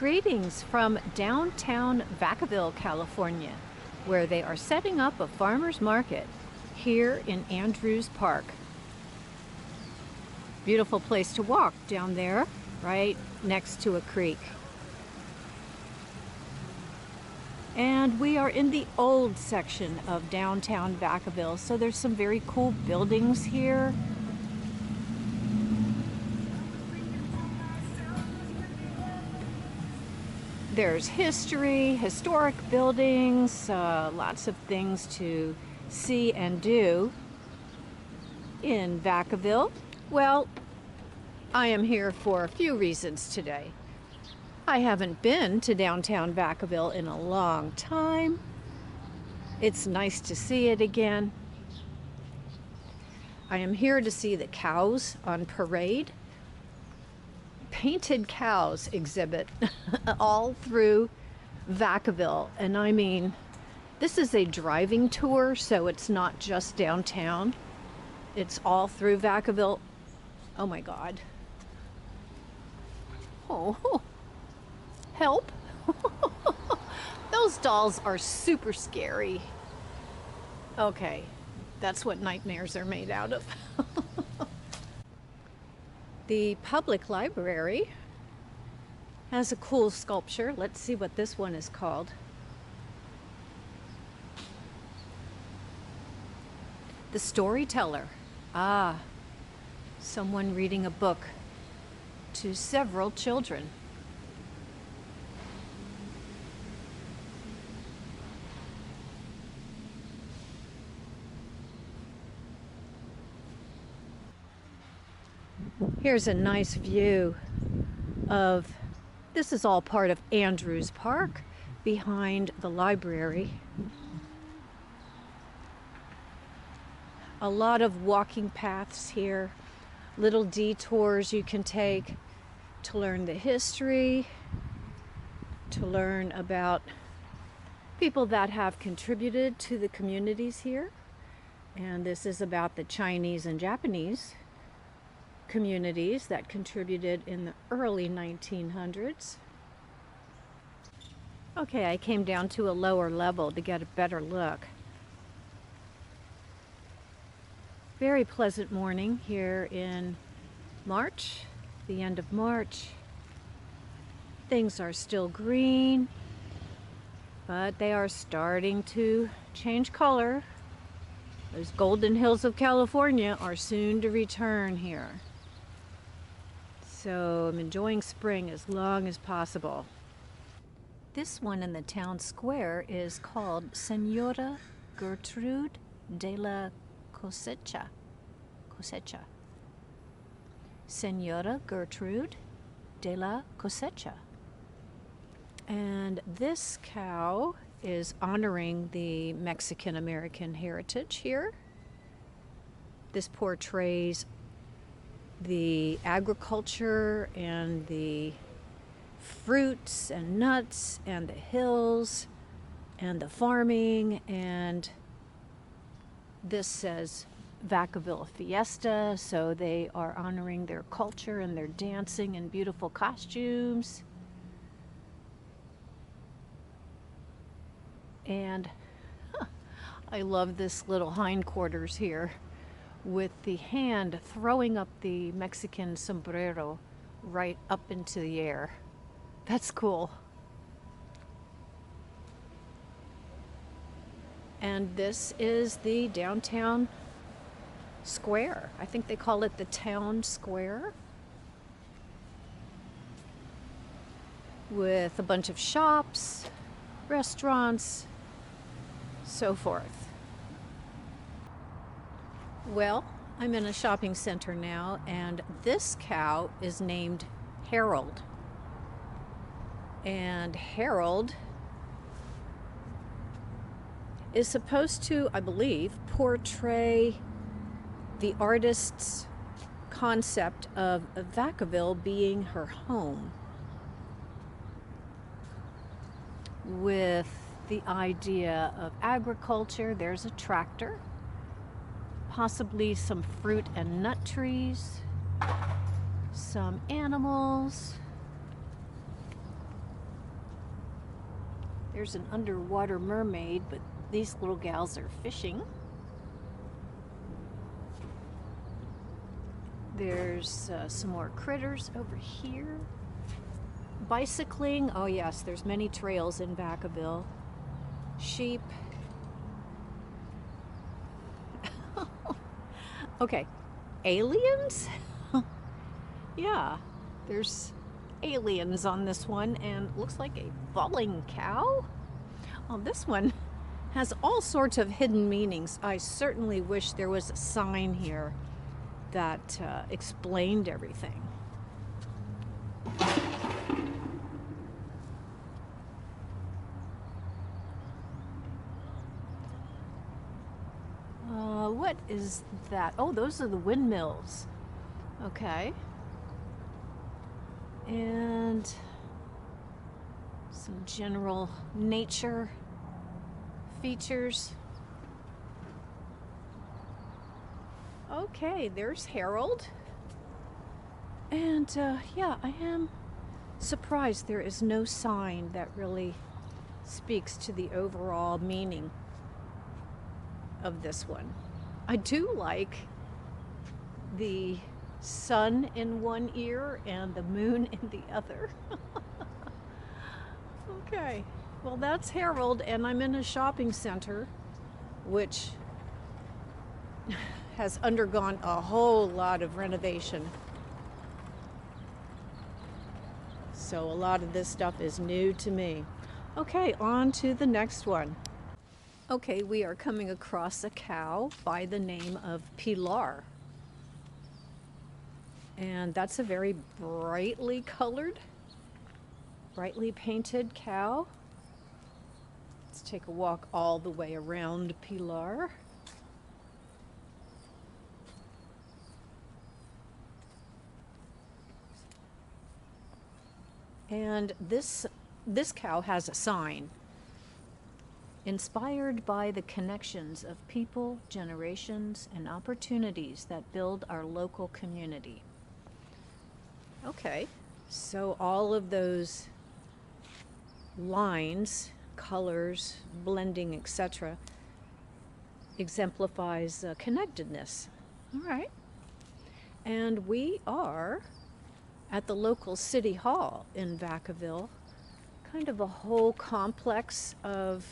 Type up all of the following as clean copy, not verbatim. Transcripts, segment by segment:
Greetings from downtown Vacaville, California, where they are setting up a farmer's market here in Andrews Park. Beautiful place to walk down there, right next to a creek. And we are in the old section of downtown Vacaville, so there's some very cool buildings here. There's history, historic buildings, lots of things to see and do in Vacaville. Well, I am here for a few reasons today. I haven't been to downtown Vacaville in a long time. It's nice to see it again. I am here to see the cows on parade. Painted cows exhibit all through Vacaville, and I mean, this is a driving tour, so it's not just downtown. It's all through Vacaville. Oh my God. Oh, help. Those dolls are super scary. Okay, that's what nightmares are made out of. The public library has a cool sculpture. Let's see what this one is called. The Storyteller. Ah, someone reading a book to several children. Here's a nice view of, this is all part of Andrews Park behind the library. A lot of walking paths here, little detours you can take to learn the history, to learn about people that have contributed to the communities here. And this is about the Chinese and Japanese communities that contributed in the early 1900s. Okay, I came down to a lower level to get a better look. Very pleasant morning here in March, the end of March. Things are still green, but they are starting to change color. Those golden hills of California are soon to return here. So I'm enjoying spring as long as possible. This one in the town square is called Señora Gertrude de la Cosecha. Señora Gertrude de la Cosecha. And this cow is honoring the Mexican-American heritage here. This portrays the agriculture and the fruits and nuts and the hills and the farming, and this says Vacaville Fiesta, so they are honoring their culture and their dancing in beautiful costumes. And I love this little hindquarters here with the hand throwing up the Mexican sombrero right up into the air. That's cool. And this is the downtown square. I think they call it the town square, with a bunch of shops, restaurants, so forth. Well, I'm in a shopping center now, and this cow is named Harold. And Harold is supposed to, I believe, portray the artist's concept of Vacaville being her home, with the idea of agriculture. There's a tractor, possibly some fruit and nut trees, some animals, There's an underwater mermaid, but these little gals are fishing. There's some more critters over here. Bicycling. Oh yes, there's many trails in Vacaville. Sheep. Okay, aliens? Yeah, there's aliens on this one, and looks like a falling cow. Oh, this one has all sorts of hidden meanings. I certainly wish there was a sign here that explained everything. What is that? Oh, those are the windmills. Okay. And some general nature features. Okay, there's Harold. And yeah, I am surprised there is no sign that really speaks to the overall meaning of this one. I do like the sun in one ear and the moon in the other. Okay, well that's Harold, and I'm in a shopping center which has undergone a whole lot of renovation. So a lot of this stuff is new to me. Okay, on to the next one. Okay, we are coming across a cow by the name of Pilar. And that's a very brightly colored, brightly painted cow. Let's take a walk all the way around Pilar. And this cow has a sign. Inspired by the connections of people, generations, and opportunities that build our local community. Okay, so all of those lines, colors, blending, etc. exemplifies connectedness. All right. And we are at the local city hall in Vacaville, kind of a whole complex of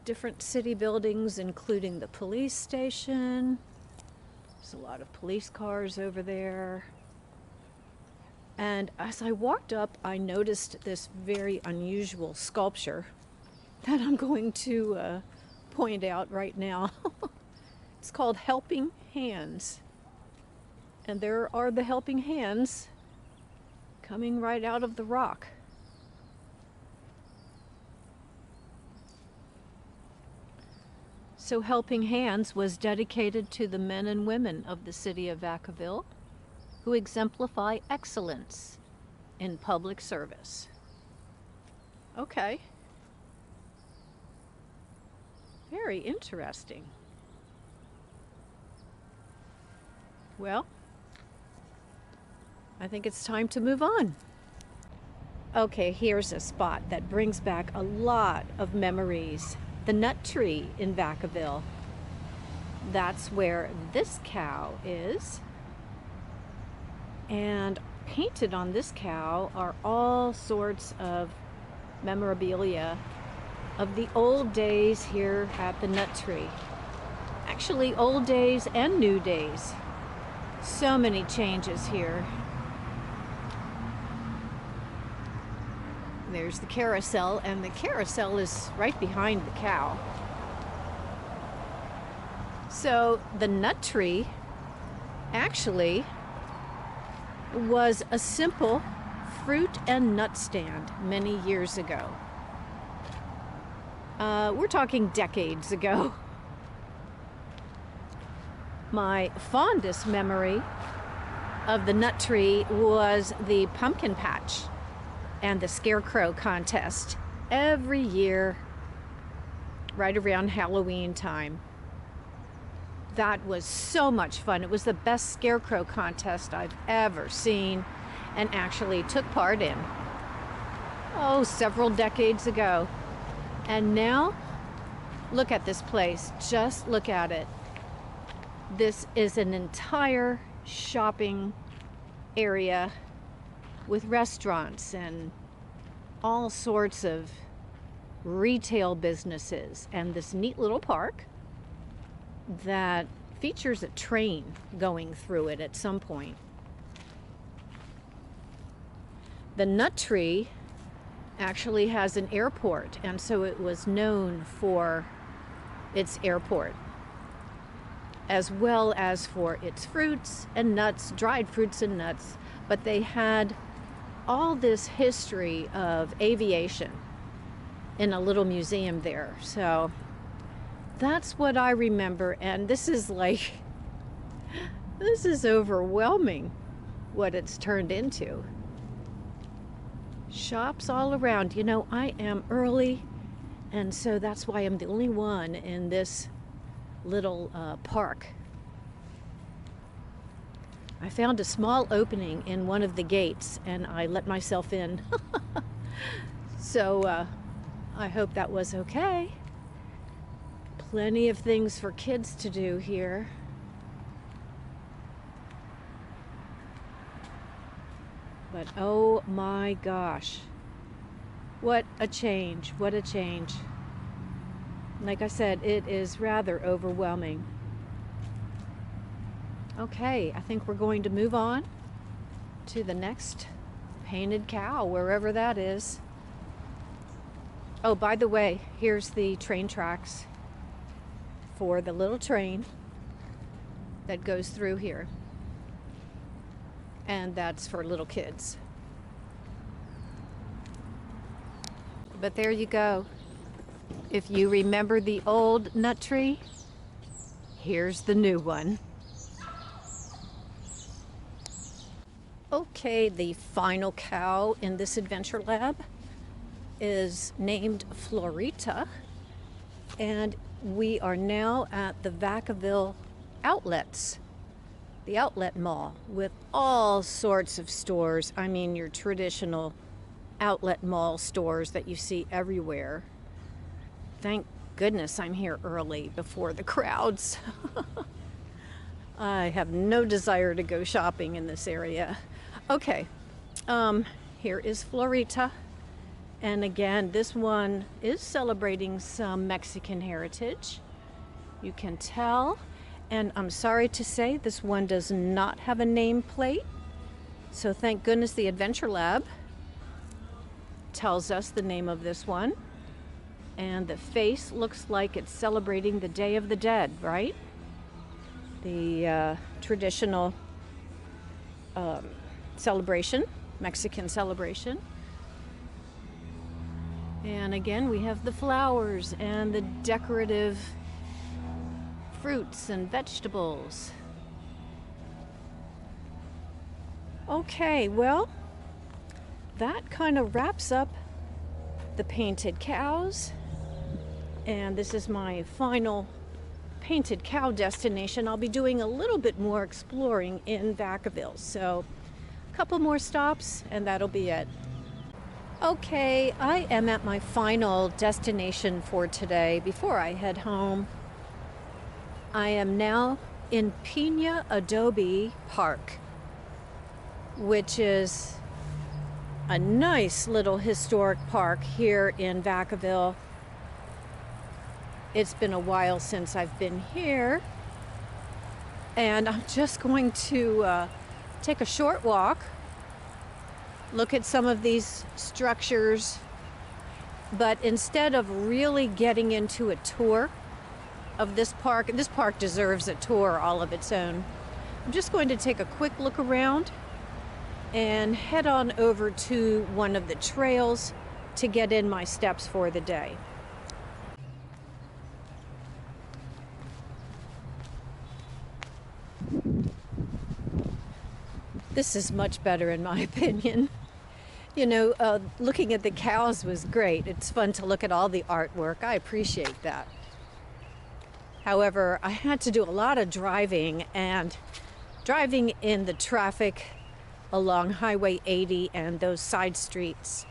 different city buildings, including the police station. There's a lot of police cars over there. And as I walked up, I noticed this very unusual sculpture that I'm going to point out right now. It's called Helping Hands. And there are the helping hands coming right out of the rock. So Helping Hands was dedicated to the men and women of the city of Vacaville who exemplify excellence in public service. Okay. Very interesting. Well, I think it's time to move on. Okay, here's a spot that brings back a lot of memories. The nut tree in Vacaville. That's where this cow is. And painted on this cow are all sorts of memorabilia of the old days here at the nut tree. Actually, old days and new days. So many changes here. There's the carousel, and the carousel is right behind the cow. So the nut tree actually was a simple fruit and nut stand many years ago. We're talking decades ago. My fondest memory of the nut tree was the pumpkin patch and the scarecrow contest every year right around Halloween time. That was so much fun. It was the best scarecrow contest I've ever seen and actually took part in. Oh, several decades ago. And now, look at this place. Just look at it. This is an entire shopping area with restaurants and all sorts of retail businesses, and this neat little park that features a train going through it at some point. The nut tree actually has an airport, and so it was known for its airport, as well as for its fruits and nuts, dried fruits and nuts. But they had all this history of aviation in a little museum there. So that's what I remember, and this is like, this is overwhelming what it's turned into. Shops all around. You know, I am early, and so that's why I'm the only one in this little park. I found a small opening in one of the gates, and I let myself in. So I hope that was okay. Plenty of things for kids to do here. But oh my gosh, what a change, what a change. Like I said, it is rather overwhelming. Okay, I think we're going to move on to the next painted cow, wherever that is. Oh, by the way, here's the train tracks for the little train that goes through here. And that's for little kids. But there you go. If you remember the old nut tree, here's the new one. Okay, the final cow in this adventure lab is named Florita, and we are now at the Vacaville outlets, the outlet mall, with all sorts of stores. I mean, your traditional outlet mall stores that you see everywhere. Thank goodness I'm here early before the crowds. I have no desire to go shopping in this area. Okay, here is Florita. And again, this one is celebrating some Mexican heritage. You can tell. And I'm sorry to say, this one does not have a nameplate. So thank goodness the Adventure Lab tells us the name of this one. And the face looks like it's celebrating the Day of the Dead, right? The traditional celebration, Mexican celebration. And again, we have the flowers and the decorative fruits and vegetables. Okay, well, that kind of wraps up the painted cows. And this is my final painted cow destination. I'll be doing a little bit more exploring in Vacaville. So a couple more stops and that'll be it. Okay, I am at my final destination for today before I head home. I am now in Pena Adobe Park, which is a nice little historic park here in Vacaville. It's been a while since I've been here, and I'm just going to take a short walk, look at some of these structures, but instead of really getting into a tour of this park deserves a tour all of its own. I'm just going to take a quick look around and head on over to one of the trails to get in my steps for the day. This is much better in my opinion. You know, looking at the cows was great. It's fun to look at all the artwork. I appreciate that. However, I had to do a lot of driving, and driving in the traffic along Highway 80 and those side streets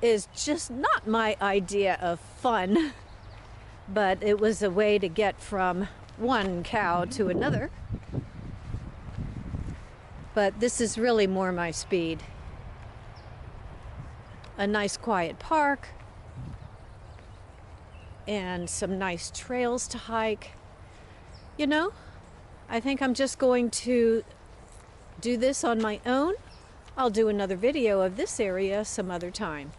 is just not my idea of fun, but it was a way to get from one cow to another. But this is really more my speed. A nice quiet park and some nice trails to hike. You know, I think I'm just going to do this on my own. I'll do another video of this area some other time.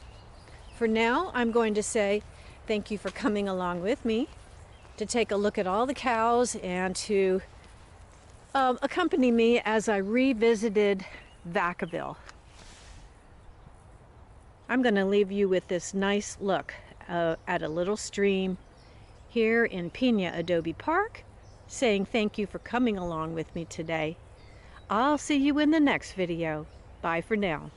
For now, I'm going to say thank you for coming along with me to take a look at all the cows and to accompany me as I revisited Vacaville. I'm going to leave you with this nice look at a little stream here in Pena Adobe Park, saying thank you for coming along with me today. I'll see you in the next video. Bye for now.